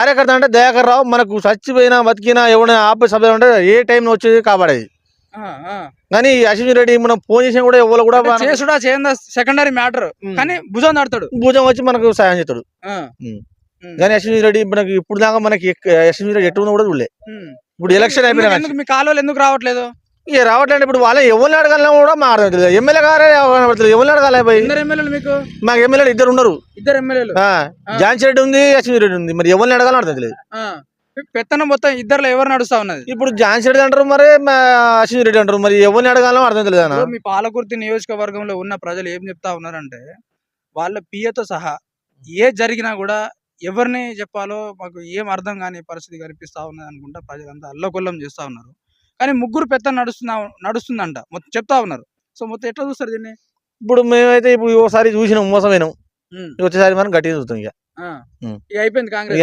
కార్యకర్త అంటే దయాకర్ రావు మనకు చచ్చిపోయినా బతికినా ఎవరైనా ఆపే సభ్యులు అంటే ఏ టైం వచ్చేది కాపాడేది. కానీ అశ్విన్ రెడ్డి మనం ఫోన్ చేసినా కూడా ఎవరు కూడా చేసుడా చేయందా సెకండరీ మ్యాటర్, కానీ భుజం దాడతాడు, భుజం వచ్చి మనకు సాయం చేస్తాడు. కానీ అశ్విన్ రెడ్డి మనకి ఇప్పుడు దాకా మనకి అశ్విన్ రెడ్డి ఎటు కూడా చూడలే. ఇప్పుడు ఎలక్షన్ అయిపోయినా మీ కాలువలు ఎందుకు రావట్లేదు? ఇక రావట్లేదు. ఇప్పుడు వాళ్ళే ఎవరిని అడగాలని కూడా మాట్లాడలేదు. ఎమ్మెల్యే గారే ఎవరిని అడగాలి పోయి. ఎమ్మెల్యేలు మీకు? మాకు ఎమ్మెల్యేలు ఇద్దరు ఉన్నారు. ఇద్దరు ఎమ్మెల్యేలు, ఝాన్సీ రెడ్డి ఉంది, అశ్విన్ రెడ్డి ఉంది. మరి ఎవరిని అడగాలని అర్థం లేదు. పెత్తనం మొత్తం ఇద్దరులో ఎవరు నడుస్తా ఉన్నది? ఇప్పుడు ఝాన్సీ రెడ్డి అంటారు, మరి అశ్విన్ రెడ్డి అంటారు. మరి ఎవరిని అడగాలో అర్థం లేదు. మీ పాలకుర్తి నియోజకవర్గంలో ఉన్న ప్రజలు ఏం చెప్తా ఉన్నారంటే, వాళ్ళ పియతో సహా ఏ జరిగినా కూడా ఎవరిని చెప్పాలో మాకు ఏం అర్థం కాని పరిస్థితి కనిపిస్తా ఉన్నది అనుకుంటా ప్రజలంతా అల్లకొల్లం చేస్తా ఉన్నారు. కానీ ముగ్గురు పెత్తనం నడుస్తుందంట మొత్తం చెప్తా ఉన్నారు. సో మొత్తం ఎట్లా చూస్తారు దీన్ని? ఇప్పుడు మేమైతే ఇప్పుడు ఓసారి చూసినాం, మోసమైనాం. వచ్చేసారి మనం గట్టిగా చూస్తాం. ఇక అయిపోయింది కాంగ్రెస్.